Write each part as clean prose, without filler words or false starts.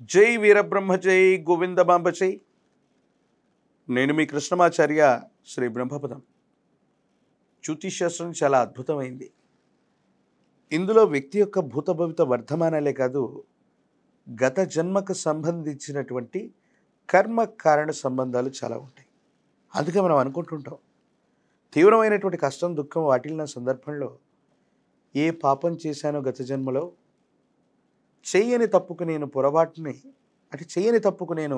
జై వీరబ్రహ్మ జై గోవిందమాంబ జై. నేను మీ కృష్ణమాచార్య శ్రీ బ్రహ్మపదం. జ్యోతిష్శాస్త్రం చాలా అద్భుతమైంది. ఇందులో వ్యక్తి యొక్క భూతభవిత వర్ధమానాలే కాదు, గత జన్మకు సంబంధించినటువంటి కర్మ కారణ సంబంధాలు చాలా ఉంటాయి. అందుకే మనం అనుకుంటుంటాం, తీవ్రమైనటువంటి కష్టం దుఃఖం వాటిల్లిన సందర్భంలో ఏ పాపం చేశానో గత జన్మలో, చేయని తప్పుకు నేను పొరపాటుని చేయని తప్పుకు నేను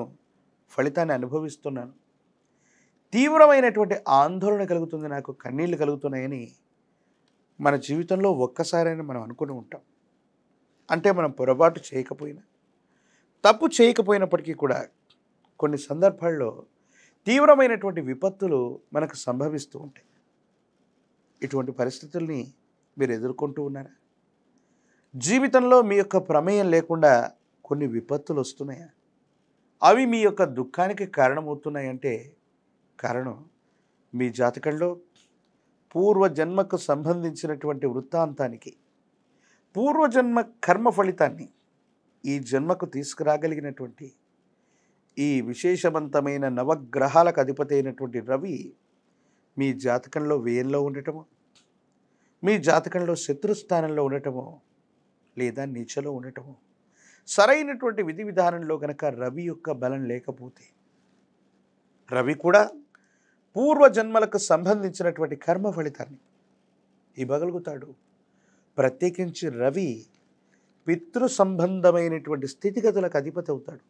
ఫలితాన్ని అనుభవిస్తున్నాను, తీవ్రమైనటువంటి ఆందోళన కలుగుతుంది, నాకు కన్నీళ్లు కలుగుతున్నాయని మన జీవితంలో ఒక్కసారైనా మనం అనుకుని ఉంటాం. అంటే మనం పొరపాటు చేయకపోయినా, తప్పు చేయకపోయినప్పటికీ కూడా కొన్ని సందర్భాల్లో తీవ్రమైనటువంటి విపత్తులు మనకు సంభవిస్తూ ఉంటాయి. ఇటువంటి పరిస్థితుల్ని మీరు ఎదుర్కొంటూ ఉన్నారా? జీవితంలో మీ యొక్క ప్రమేయం లేకుండా కొన్ని విపత్తులు వస్తున్నాయా? అవి మీ యొక్క దుఃఖానికి కారణమవుతున్నాయంటే కారణం మీ జాతకంలో పూర్వజన్మకు సంబంధించినటువంటి వృత్తాంతానికి, పూర్వజన్మ కర్మ ఫలితాన్ని ఈ జన్మకు తీసుకురాగలిగినటువంటి ఈ విశేషవంతమైన నవగ్రహాలకు అధిపతి అయినటువంటి రవి మీ జాతకంలో వ్యయంలో ఉండటము, మీ జాతకంలో శత్రుస్థానంలో ఉండటము, లేదా నీచలో ఉండటము, సరైనటువంటి విధి విధానంలో కనుక రవి యొక్క బలం లేకపోతే, రవి కూడా పూర్వజన్మలకు సంబంధించినటువంటి కర్మ ఫలితాన్ని ఇవ్వగలుగుతాడు. ప్రత్యేకించి రవి పితృ సంబంధమైనటువంటి స్థితిగతులకు అధిపతి అవుతాడు.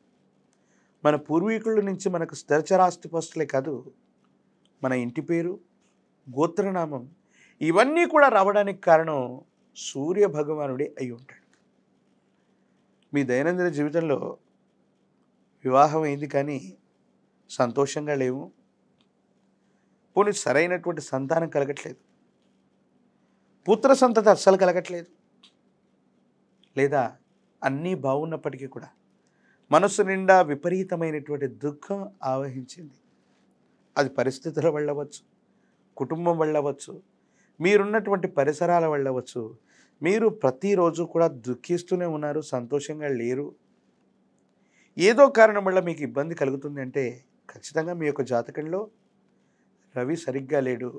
మన పూర్వీకుల నుంచి మనకు స్థిరచరాస్తిపస్తులే కాదు, మన ఇంటి పేరు, గోత్రనామం ఇవన్నీ కూడా రావడానికి కారణం సూర్య భగవానుడే అయి ఉంటాడు. మీ దైనందిన జీవితంలో వివాహం అయింది కానీ సంతోషంగా లేవు, పోనీ సరైనటువంటి సంతానం కలగట్లేదు, పుత్ర సంతతి అస్సలు కలగట్లేదు, లేదా అన్నీ బాగున్నప్పటికీ కూడా మనసు నిండా విపరీతమైనటువంటి దుఃఖం ఆవహించింది. అది పరిస్థితుల వల్ల అవ్వచ్చు, కుటుంబం వల్ల అవ్వచ్చు, మీరున్నటువంటి పరిసరాల వల్ల అవ్వచ్చు. మీరు ప్రతిరోజు కూడా దుఃఖిస్తూనే ఉన్నారు, సంతోషంగా లేరు, ఏదో కారణం వల్ల మీకు ఇబ్బంది కలుగుతుంది అంటే ఖచ్చితంగా మీ యొక్క జాతకంలో రవి సరిగ్గా లేడు.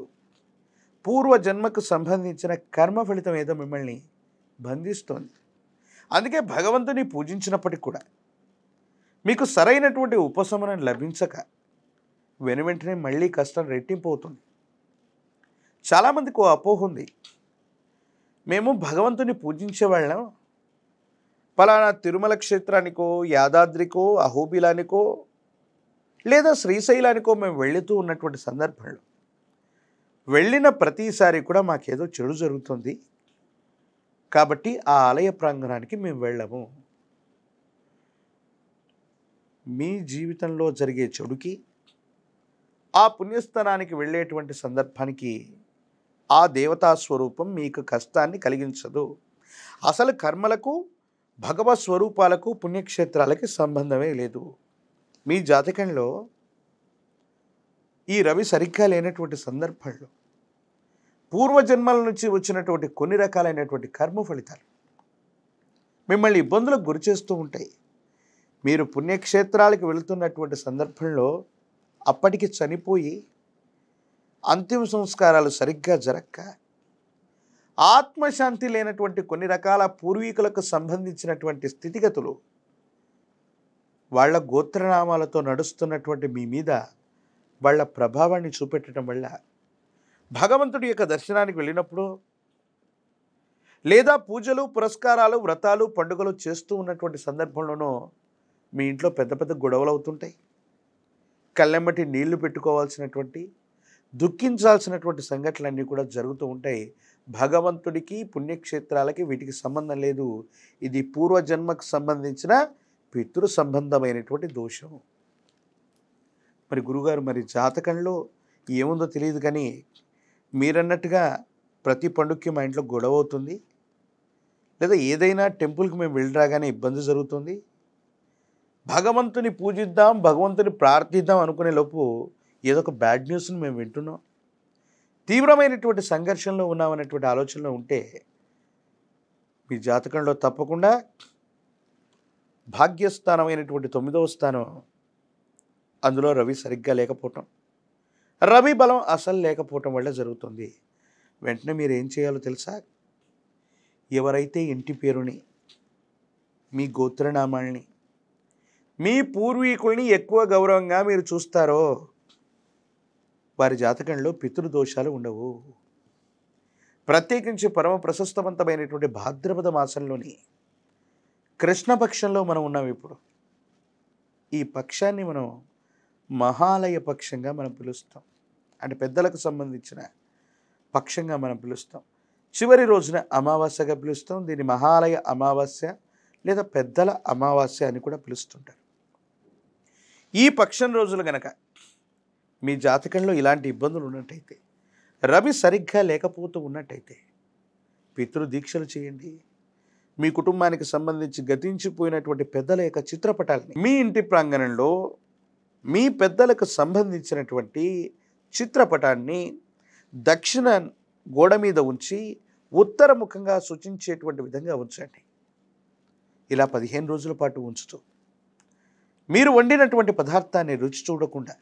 పూర్వజన్మకు సంబంధించిన కర్మ ఫలితం ఏదో మిమ్మల్ని బంధిస్తోంది. అందుకే భగవంతుని పూజించినప్పటికి కూడా మీకు సరైనటువంటి ఉపశమనం లభించక వెనువెంటనే మళ్ళీ కష్టం రెట్టింపు అవుతుంది. చాలామందికి ఓ అపోహ ఉంది, మేము భగవంతుని పూజించే వాళ్ళం, పలానా తిరుమల క్షేత్రానికో, యాదాద్రికో, అహోబిలానికో లేదా శ్రీశైలానికో మేము వెళుతూ ఉన్నటువంటి సందర్భంలో వెళ్ళిన ప్రతిసారి కూడా మాకేదో చెడు జరుగుతుంది, కాబట్టి ఆ ఆలయ ప్రాంగణానికి మేము వెళ్ళము. మీ జీవితంలో జరిగే చెడుకి, ఆ పుణ్యస్థానానికి వెళ్ళేటువంటి సందర్భానికి ఆ దేవతా స్వరూపం మీకు కష్టాన్ని కలిగించదు. అసలు కర్మలకు, భగవత్ స్వరూపాలకు, పుణ్యక్షేత్రాలకి సంబంధమే లేదు. మీ జాతకంలో ఈ రవి సరిగ్గా లేనటువంటి సందర్భంలో పూర్వజన్మల నుంచి వచ్చినటువంటి కొన్ని రకాలైనటువంటి కర్మ ఫలితాలు మిమ్మల్ని ఇబ్బందులకు గురి చేస్తూ ఉంటాయి. మీరు పుణ్యక్షేత్రాలకు వెళుతున్నటువంటి సందర్భంలో అప్పటికి చనిపోయి అంతిమ సంస్కారాలు సరిగ్గా జరక్క, ఆత్మశాంతి లేనటువంటి కొన్ని రకాల పూర్వీకులకు సంబంధించినటువంటి స్థితిగతులు వాళ్ళ గోత్రనామాలతో నడుస్తున్నటువంటి మీ మీద వాళ్ళ ప్రభావాన్ని చూపెట్టడం వల్ల భగవంతుడి యొక్క దర్శనానికి వెళ్ళినప్పుడు, లేదా పూజలు, పురస్కారాలు, వ్రతాలు, పండుగలు చేస్తూ ఉన్నటువంటి సందర్భంలోనూ మీ ఇంట్లో పెద్ద పెద్ద గొడవలు అవుతుంటాయి. కళ్ళెమ్మటి నీళ్లు పెట్టుకోవాల్సినటువంటి, దుఃఖించాల్సినటువంటి సంఘటనలన్నీ కూడా జరుగుతూ ఉంటాయి. భగవంతుడికి, పుణ్యక్షేత్రాలకి వీటికి సంబంధం లేదు. ఇది పూర్వజన్మకు సంబంధించిన పితృ సంబంధమైనటువంటి దోషం. మరి గురుగారు, మరి జాతకంలో ఏముందో తెలియదు కానీ మీరన్నట్టుగా ప్రతి పండుగకి మా ఇంట్లో గొడవ అవుతుంది, లేదా ఏదైనా టెంపుల్కి మేము వెళ్ళి రాగానే ఇబ్బంది జరుగుతుంది, భగవంతుని పూజిద్దాం, భగవంతుని ప్రార్థిద్దాం అనుకునే లోపు ఏదో ఒక బ్యాడ్ న్యూస్ని మేము వింటున్నాం, తీవ్రమైనటువంటి సంఘర్షణలో ఉన్నామనేటువంటి ఆలోచనలో ఉంటే మీ జాతకంలో తప్పకుండా భాగ్యస్థానమైనటువంటి 9వ స్థానం, అందులో రవి సరిగ్గా లేకపోవటం, రవి బలం అసలు లేకపోవటం వల్ల జరుగుతుంది. వెంటనే మీరు ఏం చేయాలో తెలుసా? ఎవరైతే ఇంటి పేరుని, మీ గోత్రనామాల్ని, మీ పూర్వీకుల్ని ఎక్కువ గౌరవంగా మీరు చూస్తారో వారి జాతకంలో పితృదోషాలు ఉండవు. ప్రత్యేకించి పరమ ప్రశస్తవంతమైనటువంటి భాద్రపద మాసంలోని కృష్ణపక్షంలో మనం ఉన్నాం ఇప్పుడు. ఈ పక్షాన్ని మనం మహాలయ పక్షంగా మనం పిలుస్తాం. అంటే పెద్దలకు సంబంధించిన పక్షంగా మనం పిలుస్తాం. చివరి రోజున అమావాస్యగా పిలుస్తాం. దీన్ని మహాలయ అమావాస్య లేదా పెద్దల అమావాస్య అని కూడా పిలుస్తుంటారు. ఈ పక్షం రోజులు గనక మీ జాతకంలో ఇలాంటి ఇబ్బందులు ఉన్నట్టయితే, రవి సరిగ్గా లేకపోతూ ఉన్నట్టయితే పితృదీక్షలు చేయండి. మీ కుటుంబానికి సంబంధించి గతించిపోయినటువంటి పెద్దల యొక్క చిత్రపటాలని మీ ఇంటి ప్రాంగణంలో మీ పెద్దలకు సంబంధించినటువంటి చిత్రపటాన్ని దక్షిణ గోడ మీద ఉంచి ఉత్తరముఖంగా సూచించేటువంటి విధంగా ఉంచండి. ఇలా 15 రోజుల పాటు ఉంచుతూ మీరు వండినటువంటి పదార్థాన్ని రుచి చూడకుండా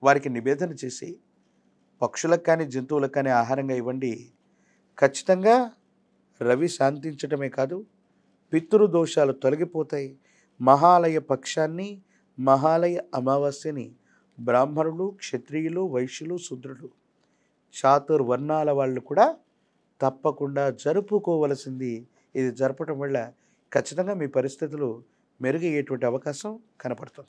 వారికి నివేదన చేసి పక్షులకు కానీ జంతువులకు కానీ ఆహారంగా ఇవ్వండి. ఖచ్చితంగా రవి శాంతించటమే కాదు, పితృదోషాలు తొలగిపోతాయి. మహాలయ పక్షాన్ని, మహాలయ అమావాస్యని బ్రాహ్మణులు, క్షత్రియులు, వైశ్యులు, శూద్రులు, చాతుర్వర్ణాల వాళ్ళు కూడా తప్పకుండా జరుపుకోవలసింది. ఇది జరపటం వల్ల ఖచ్చితంగా మీ పరిస్థితులు మెరుగయ్యేటువంటి అవకాశం కనపడుతుంది.